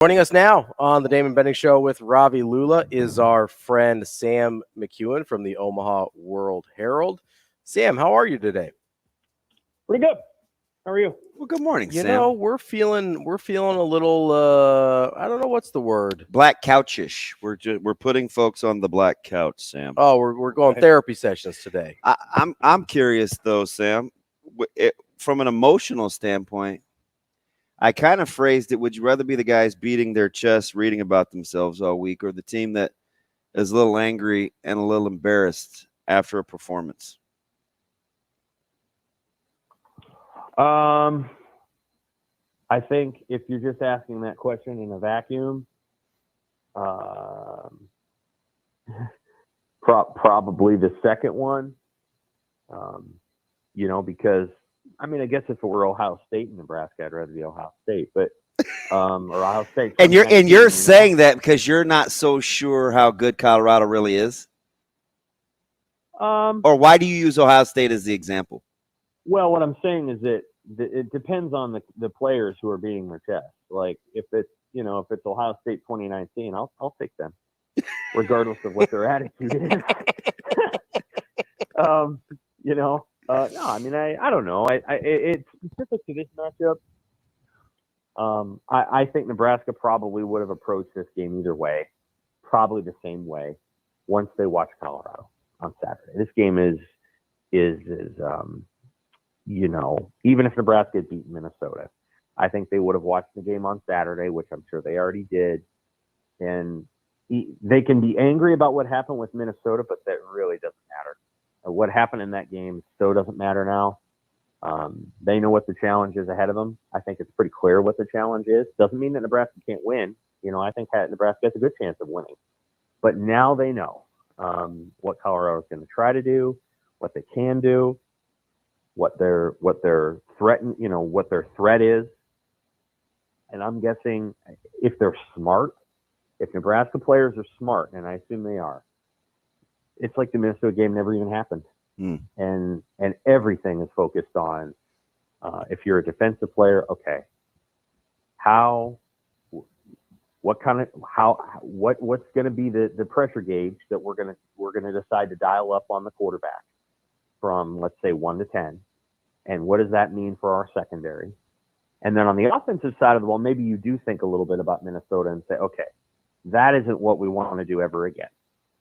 Joining us now on the Damon Benning Show with Ravi Lula is our friend Sam McKewon from the Omaha World Herald. Sam, how are you today? Pretty good. How are you? Well, good morning, You Sam. know, we're feeling a little I don't know what's the word. Black couchish. We're putting folks on the black couch, Sam. Oh, we're going therapy sessions today. I'm curious though, Sam. From an emotional standpoint, I kind of phrased it. Would you rather be the guys beating their chests, reading about themselves all week, or the team that is a little angry and a little embarrassed after a performance? I think if you're just asking that question in a vacuum, probably the second one. Because I guess if it were Ohio State and Nebraska, I'd rather be Ohio State, but or Ohio State. And you're saying that because you're not so sure how good Colorado really is, or why do you use Ohio State as the example? Well, what I'm saying is that it depends on the players who are beating their chest. Like if it's Ohio State 2019, I'll take them, regardless of what their attitude is. No, I don't know. It's specific to this matchup. I think Nebraska probably would have approached this game either way, probably the same way, once they watch Colorado on Saturday. This game is even if Nebraska had beaten Minnesota, I think they would have watched the game on Saturday, which I'm sure they already did. And they can be angry about what happened with Minnesota, but that really doesn't matter. What happened in that game still doesn't matter now. They know what the challenge is ahead of them. I think it's pretty clear what the challenge is. Doesn't mean that Nebraska can't win. I think Nebraska has a good chance of winning. But now they know what Colorado is going to try to do, what they can do, what their threat is. And I'm guessing if they're smart, if Nebraska players are smart, and I assume they are, it's like the Minnesota game never even happened. And everything is focused on if you're a defensive player, okay, what's going to be the pressure gauge that we're going to decide to dial up on the quarterback from, let's say, 1 to 10, and what does that mean for our secondary? And then on the offensive side of the ball, maybe you do think a little bit about Minnesota and say, okay, that isn't what we want to do ever again.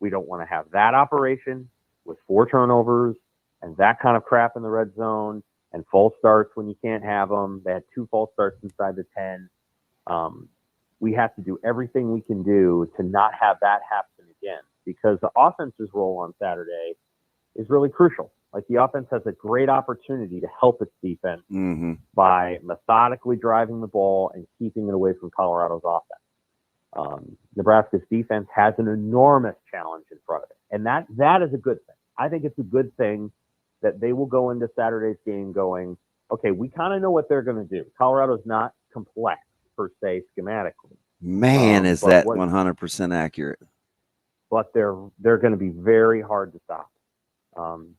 We don't want to have that operation with 4 turnovers and that kind of crap in the red zone and false starts when you can't have them. They had 2 false starts inside the 10. We have to do everything we can do to not have that happen again, because the offense's role on Saturday is really crucial. Like, the offense has a great opportunity to help its defense by methodically driving the ball and keeping it away from Colorado's offense. Nebraska's defense has an enormous challenge in front of it, and that is a good thing. I think it's a good thing that they will go into Saturday's game going, okay, we kind of know what they're going to do. Colorado's not complex per se schematically. Man, is that 100% accurate? But they're going to be very hard to stop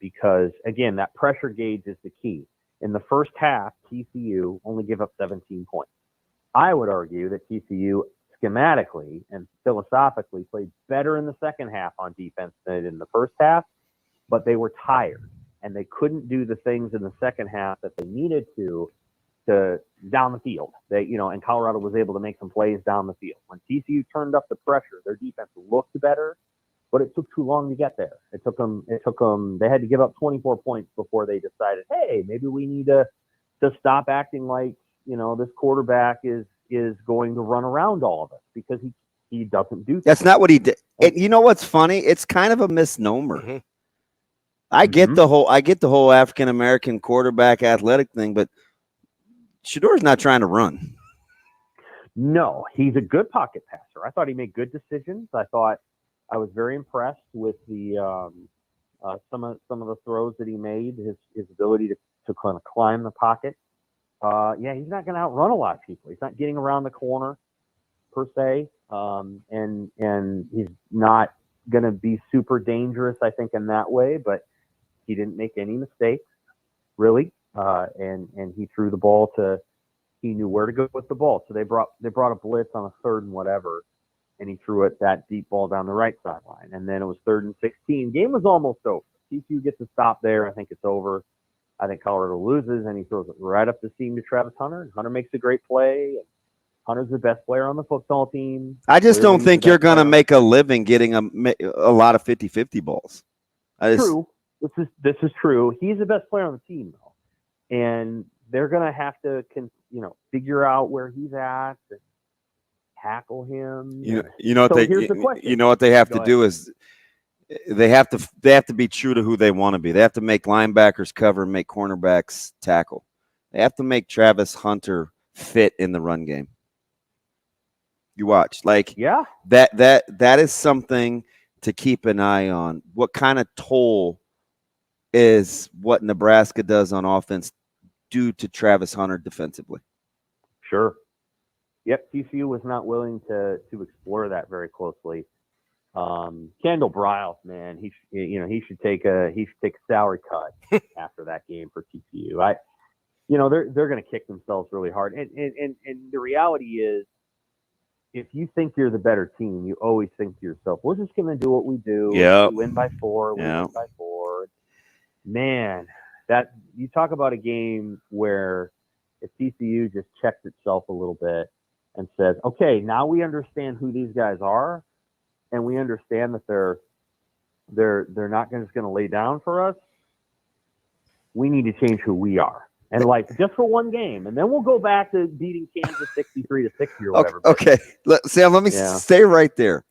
because, again, that pressure gauge is the key. In the first half, TCU only gave up 17 points. I would argue that TCU schematically and philosophically played better in the second half on defense than they did in the first half, but they were tired and they couldn't do the things in the second half that they needed to down the field. And Colorado was able to make some plays down the field. When TCU turned up the pressure, their defense looked better, but it took too long to get there. It took them. They had to give up 24 points before they decided, hey, maybe we need to stop acting like, this quarterback is going to run around all of us, because he doesn't do that. That's not what he did. And you know what's funny? It's kind of a misnomer. I get the whole African American quarterback athletic thing, but Shador's not trying to run. No, he's a good pocket passer. I thought he made good decisions. I was very impressed with the some of the throws that he made. His ability to kind of climb the pocket. He's not going to outrun a lot of people. He's not getting around the corner per se, and he's not going to be super dangerous, I think, in that way. But he didn't make any mistakes, really, and he threw the ball to he knew where to go with the ball. So they brought a blitz on a 3rd and whatever, and he threw it that deep ball down the right sideline. And then it was 3rd and 16. Game was almost over. TCU gets a stop there. I think it's over. I think Colorado loses, and he throws it right up the seam to Travis Hunter. And Hunter makes a great play. Hunter's the best player on the football team. I just Clearly, don't he's think the you're best going to player. make a living getting a lot of 50-50 balls. True. This is true. He's the best player on the team, though. And they're going to have to, figure out where he's at, and tackle him. You know what So here's the question. You know what they have Go to do is they have to be true to who they want to be. They have to make linebackers cover and make cornerbacks tackle. They have to make Travis Hunter fit in the run game. You watch, that is something to keep an eye on. What kind of toll is what Nebraska does on offense due to Travis Hunter defensively? Sure. Yep, TCU was not willing to explore that very closely. Kendall Briles, man, he should take a salary cut after that game for TCU. They're going to kick themselves really hard, and the reality is, if you think you're the better team, you always think to yourself, we're just going to do what we do. Yep. We win by 4. We win by 4. Man, that you talk about a game where if TCU just checks itself a little bit and says, okay, now we understand who these guys are, and we understand that they're not just going to lay down for us. We need to change who we are. And just for one game, and then we'll go back to beating Kansas 63-60 or whatever. Okay. Sam, let me stay right there.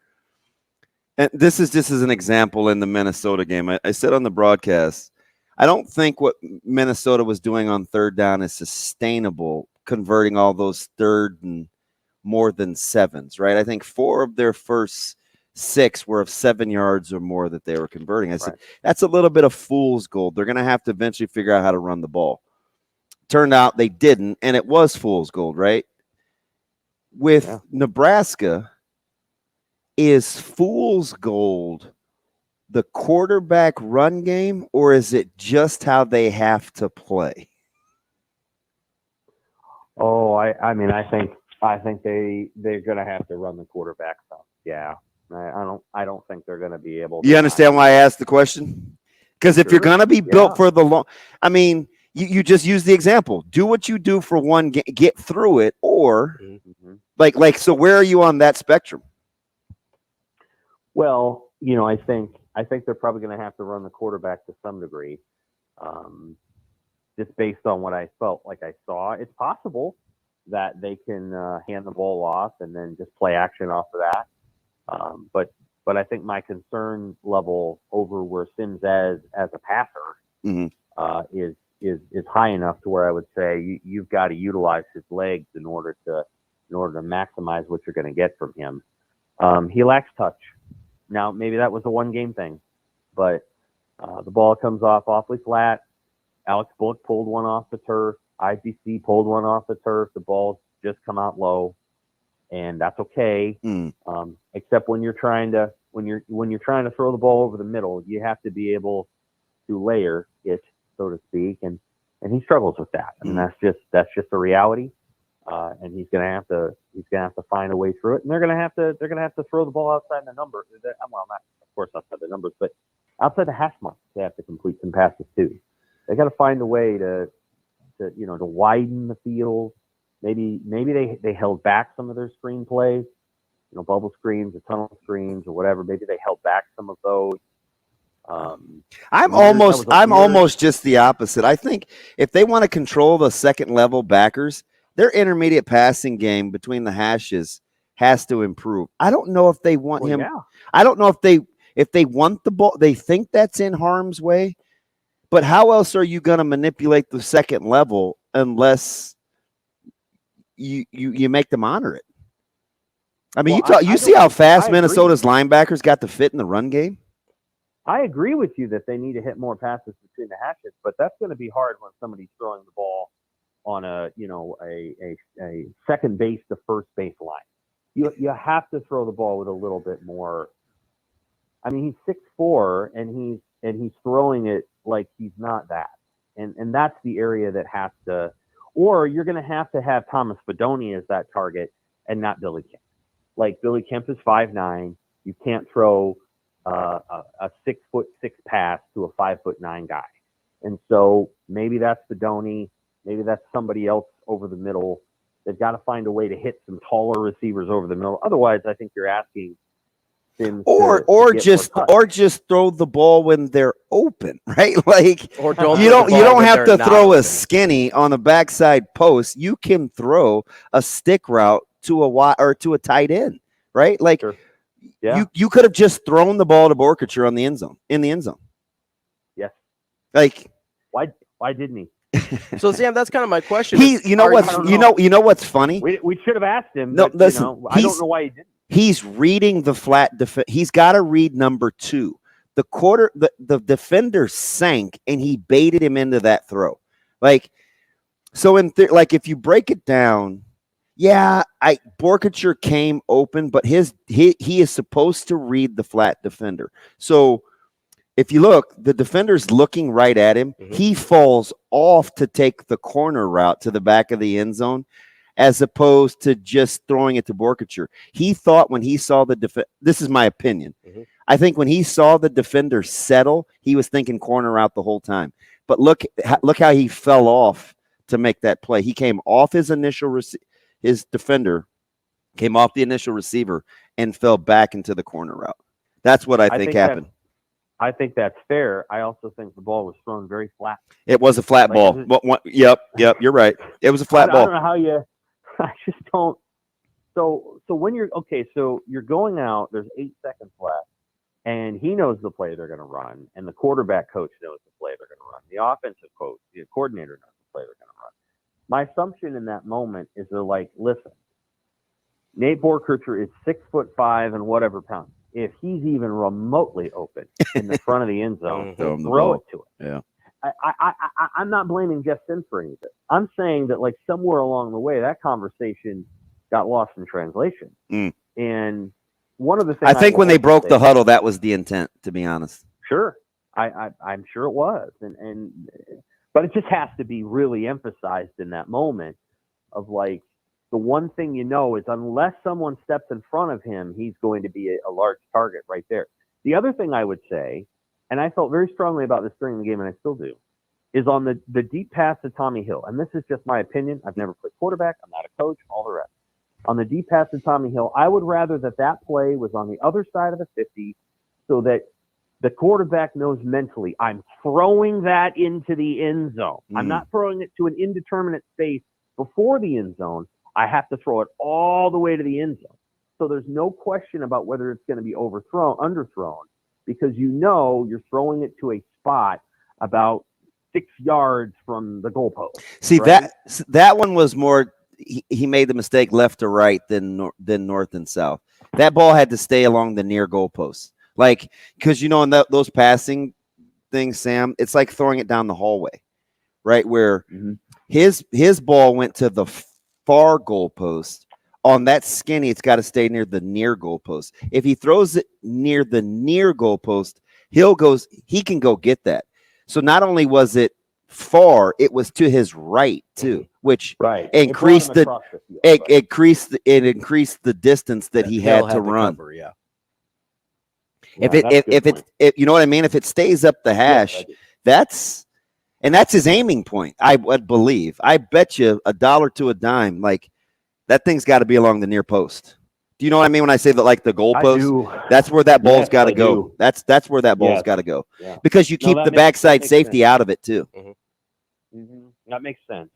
And this is just as an example in the Minnesota game. I said on the broadcast, I don't think what Minnesota was doing on 3rd down is sustainable, converting all those 3rd and more than 7s, right? I think 4 of their first 6 were of 7 yards or more that they were converting. I said, that's a little bit of fool's gold. They're going to have to eventually figure out how to run the ball. Turned out they didn't, and it was fool's gold, right? With Nebraska, is fool's gold the quarterback run game, or is it just how they have to play? Oh, I think they're going to have to run the quarterback stuff. Yeah, I don't think they're going to be able. You understand why I asked the question? Because if you're going to be built for the long, you just use the example. Do what you do for one game, get through it, or so where are you on that spectrum? Well, I think they're probably going to have to run the quarterback to some degree, just based on what I felt like I saw. It's possible that they can hand the ball off and then just play action off of that. But I think my concern level over where Sims as a passer is high enough to where I would say you've got to utilize his legs in order to maximize what you're going to get from him. He lacks touch. Now, maybe that was a one-game thing, but the ball comes off awfully flat. Alex Bullock pulled one off the turf. ICC pulled one off the turf. The balls just come out low, and that's okay. Except when you're trying to throw the ball over the middle, you have to be able to layer it, so to speak, and he struggles with that. I mean, that's just a reality. And he's gonna have to find a way through it, and they're gonna have to throw the ball outside the number. Well, not of course outside the numbers, but outside the hash mark. They have to complete some passes too. They got to find a way to widen the field. Maybe they held back some of their screen plays, bubble screens or tunnel screens or whatever. Maybe they held back some of those. I'm almost just the opposite. I think if they want to control the second level backers, their intermediate passing game between the hashes has to improve. I don't know if they want him. Yeah. I don't know if they want the ball. They think that's in harm's way. But how else are you going to manipulate the second level unless you make them honor it? I mean, you see how fast Minnesota's linebackers got to fit in the run game? I agree with you that they need to hit more passes between the hashes, but that's going to be hard when somebody's throwing the ball on a second base to first base line. You have to throw the ball with a little bit more. I mean, he's 6'4", and he's throwing it like he's not that, and that's the area that has to, or you're going to have Thomas Fedoni as that target and not Billy Kemp. Like Billy Kemp is 5'9". You can't throw a 6'6" pass to a 5'9" guy. And so maybe that's Fedoni. Maybe that's somebody else over the middle. They've got to find a way to hit some taller receivers over the middle. Otherwise, I think you're asking Sims or just throw the ball when they're open, right? Like Or you don't have to throw a skinny on the backside post. You can throw a stick route to a wide or to a tight end, right? Like Sure. Yeah. you could have just thrown the ball to Borkacher on the end zone, in the end zone. Yes. Like why didn't he? So Sam, that's kind of my question. You know what's funny? We should have asked him. No, but, listen, I don't know why he didn't. He's reading the flat he's got to read number 2. The defender sank and he baited him into that throw. Like, so like if you break it down, yeah, Borkacher came open, but he is supposed to read the flat defender. So if you look, the defender's looking right at him. Mm-hmm. He falls off to take the corner route to the back of the end zone, as opposed to just throwing it to Borkacher. He thought when he saw the this is my opinion. Mm-hmm. I think when he saw the defender settle, he was thinking corner route the whole time. But look how he fell off to make that play. He came off his initial his defender came off the initial receiver and fell back into the corner route. That's what I think happened. I think that's fair. I also think the ball was thrown very flat. It was a flat ball. Yep, you're right. It was a flat ball. I don't know how you. I just don't. So when you're so you're going out. There's 8 seconds left, and he knows the play they're going to run, and the quarterback coach knows the play they're going to run. The offensive coach, the coordinator knows the play they're going to run. My assumption in that moment is they're like, listen, Nate Borkacher is 6'5" and whatever pounds. If he's even remotely open in the front of the end zone, throw it to him. Yeah. I'm not blaming Jeff Sims for anything. I'm saying that like somewhere along the way, that conversation got lost in translation. Mm. And one of the things I think when they broke the huddle, that was the intent, to be honest. Sure. I'm sure it was. But it just has to be really emphasized in that moment of like, the one thing you know is unless someone steps in front of him, he's going to be a large target right there. The other thing I would say, and I felt very strongly about this during the game, and I still do, is on the deep pass to Tommy Hill. And this is just my opinion. I've never played quarterback. I'm not a coach, all the rest. On the deep pass to Tommy Hill, I would rather that play was on the other side of the 50 so that the quarterback knows mentally, I'm throwing that into the end zone. I'm not throwing it to an indeterminate space before the end zone. I have to throw it all the way to the end zone. So there's no question about whether it's going to be overthrown, underthrown, because you're throwing it to a spot about 6 yards from the goalpost. See, right? that one was more, he made the mistake left to right than north and south. That ball had to stay along the near goalpost. Like, because, in those passing things, Sam, it's like throwing it down the hallway, right? Where his ball went to the far goalpost. On that skinny, it's got to stay near the near goalpost. If he throws it near the near goalpost, he can go get that. So not only was it far, it was to his right too, which increased increased the distance that he had to run. Cover, yeah. If you know what I mean, if it stays up the hash, that's his aiming point. I would believe. I bet you $1 to a dime. Like that thing's got to be along the near post. Do you know what I mean when I say that? Like the goalpost, that's where that ball's got to go. That's where that ball's got to go because you keep the backside safety out of it too. That makes sense.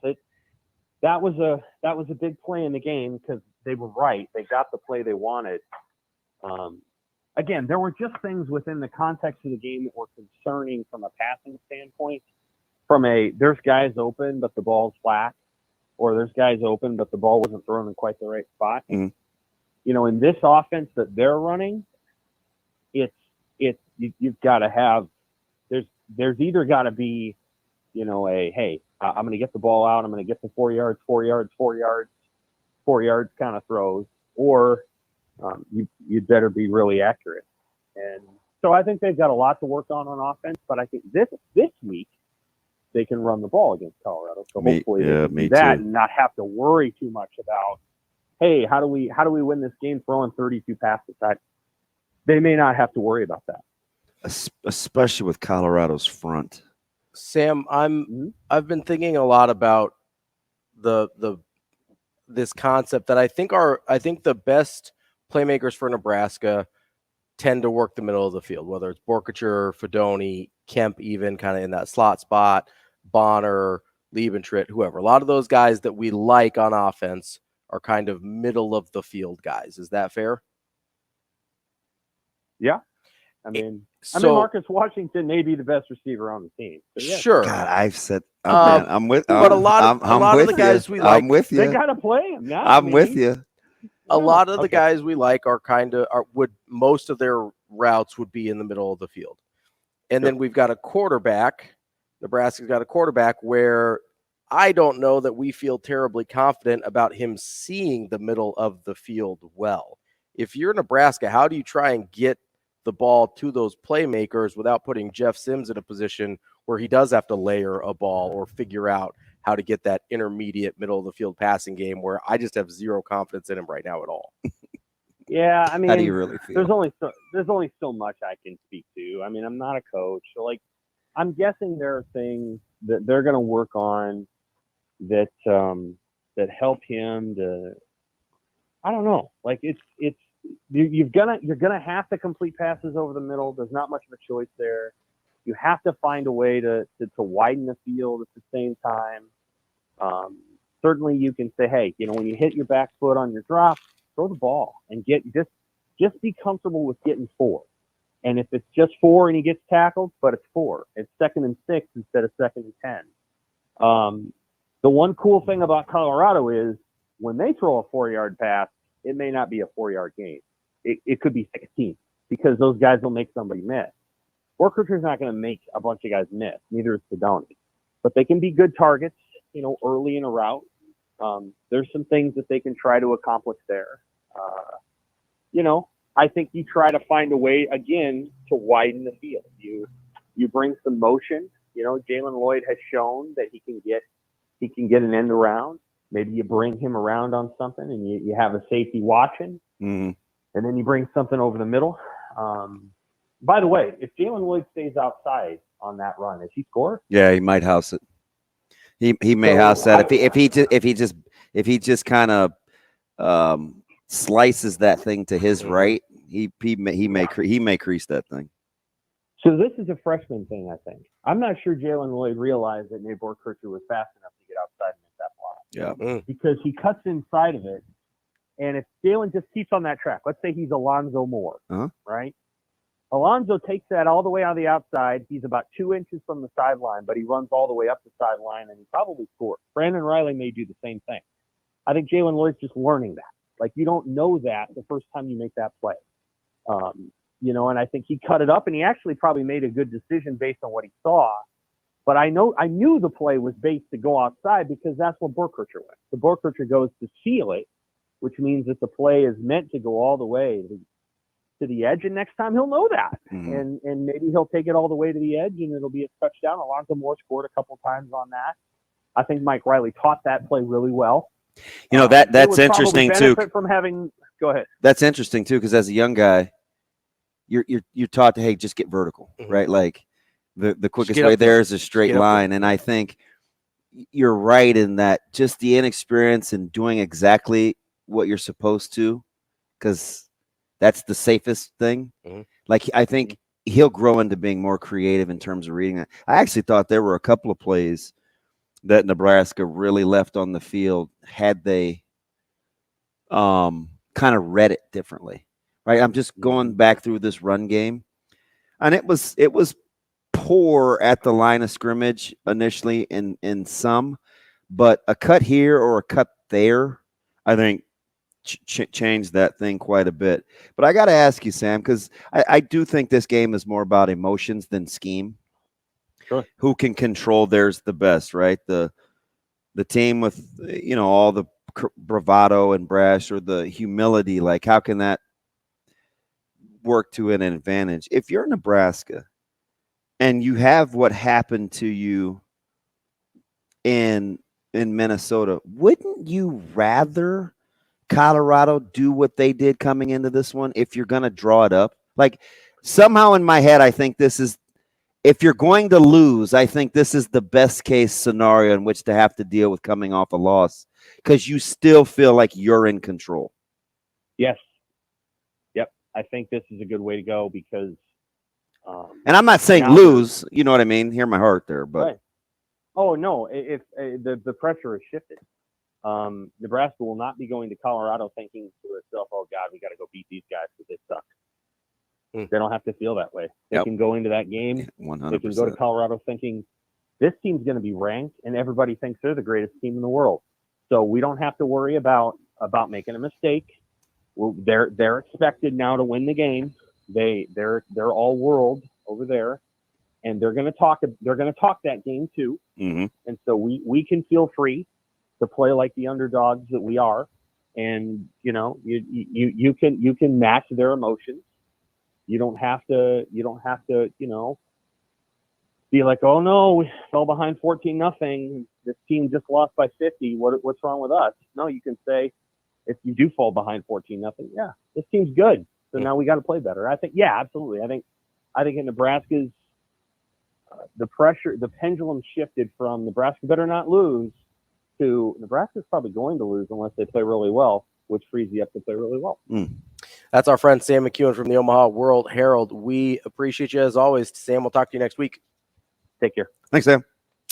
That was a big play in the game because they were right. They got the play they wanted. Again, there were just things within the context of the game that were concerning from a passing standpoint. There's guys open, but the ball's flat, or there's guys open, but the ball wasn't thrown in quite the right spot. In this offense that they're running, you've got to have, there's either got to be, I'm going to get the ball out, I'm going to get the 4 yards kind of throws, or you'd better be really accurate. And so I think they've got a lot to work on offense, but I think this week, they can run the ball against Colorado. So Me hopefully they can do that and not have to worry too much about, hey, how do we win this game throwing 32 passes? They may not have to worry about that. Especially with Colorado's front. Sam, I've been thinking a lot about this concept that I think the best playmakers for Nebraska tend to work the middle of the field, whether it's Borkacher, Fedoni, Kemp, even kind of in that slot spot, Bonner, Liebentritt, whoever. A lot of those guys that we like on offense are kind of middle of the field guys. Is that fair? Yeah. I mean, Marcus Washington may be the best receiver on the team. So yeah. Sure. God, I've said, man, I'm with. But a lot of the guys we like, I'm with you. They gotta play him now. I'm with you. A lot of the guys we like are most of their routes would be in the middle of the field. And then we've got a quarterback. Nebraska's got a quarterback where I don't know that we feel terribly confident about him seeing the middle of the field well. If you're Nebraska, how do you try and get the ball to those playmakers without putting Jeff Sims in a position where he does have to layer a ball or figure out how to get that intermediate middle of the field passing game where I just have zero confidence in him right now at all? Yeah, I mean, how do you really feel? There's only so much I can speak to. I mean, I'm not a coach, so I'm guessing there are things that they're going to work on that help him to. I don't know. You're gonna have to complete passes over the middle. There's not much of a choice there. You have to find a way to widen the field at the same time. Certainly, you can say, hey, when you hit your back foot on your drop, throw the ball and just be comfortable with getting 4. And if it's just 4 and he gets tackled, but it's 4, it's 2nd and 6 instead of 2nd and 10. The one cool thing about Colorado is when they throw a 4-yard pass, it may not be a 4-yard gain. It could be 16 because those guys will make somebody miss. Borkacher's not going to make a bunch of guys miss. Neither is Fedoni. But they can be good targets, early in a route. There's some things that they can try to accomplish there. I think you try to find a way, again, to widen the field. You bring some motion. Jalen Lloyd has shown that he can get an end around. Maybe you bring him around on something and you have a safety watching, and then you bring something over the middle. By the way, if Jalen Lloyd stays outside on that run, does he score? Yeah, he might house it. He may house that if he just kind of slices that thing to his right. He may crease that thing. So this is a freshman thing, I think. I'm not sure Jalen Lloyd realized that Nate Borkacher was fast enough to get outside and make that block. Yeah, because he cuts inside of it, and if Jalen just keeps on that track, let's say he's Alonzo Moore, right? Alonzo takes that all the way on the outside. He's about 2 inches from the sideline, but he runs all the way up the sideline, and he probably scores. Brandon Riley may do the same thing. I think Jalen Lloyd's just learning that. You don't know that the first time you make that play. And I think he cut it up, and he actually probably made a good decision based on what he saw. But I knew the play was based to go outside because that's what Borkacher went. The Borkacher goes to seal it, which means that the play is meant to go all the way to the edge, and next time he'll know that, and maybe he'll take it all the way to the edge, and it'll be a touchdown. Alonzo Moore scored a couple times on that. I think Mike Riley taught that play really well. That's interesting too. From having, go ahead. That's interesting too, because as a young guy, you're taught to, hey, just get vertical, right? Like the quickest way there is a straight line, and I think you're right in that. Just the inexperience in doing exactly what you're supposed to, because that's the safest thing. I think he'll grow into being more creative in terms of reading that. I actually thought there were a couple of plays that Nebraska really left on the field had they kind of read it differently, right? I'm just going back through this run game, and it was poor at the line of scrimmage initially in some, but a cut here or a cut there, I think, changed that thing quite a bit. But I got to ask you, Sam, because I do think this game is more about emotions than scheme. Sure. Who can control theirs the best, right? The team with all the bravado and brash, or the humility. Like, how can that work to an advantage? If you're Nebraska and you have what happened to you in Minnesota, wouldn't you rather Colorado do what they did coming into this one if you're going to draw it up? Like, somehow in my head, I think this is, if you're going to lose, I think this is the best case scenario in which to have to deal with coming off a loss, because you still feel like you're in control. Yes. Yep. I think this is a good way to go because. And I'm not saying lose, you know what I mean? Hear my heart there, but. Right. Oh, no. If the pressure is shifted. Nebraska will not be going to Colorado thinking to itself, oh, God, we got to go beat these guys because they suck. They don't have to feel that way. They can go into that game. 100%. They can go to Colorado thinking this team's going to be ranked and everybody thinks they're the greatest team in the world. So we don't have to worry about making a mistake. They're expected now to win the game. They're all world over there, and they're going to talk that game too. Mm-hmm. And so we can feel free to play like the underdogs that we are, and you can match their emotions. You don't have to be like, oh no, we fell behind 14-0. This team just lost by 50. What's wrong with us? No, you can say, if you do fall behind 14-0, yeah, this team's good. So now we got to play better. I think, yeah, absolutely. I think in Nebraska's the pendulum shifted from Nebraska better not lose to Nebraska's probably going to lose unless they play really well, which frees you up to play really well. That's our friend Sam McKewon from the Omaha World Herald. We appreciate you as always. Sam, we'll talk to you next week. Take care. Thanks, Sam.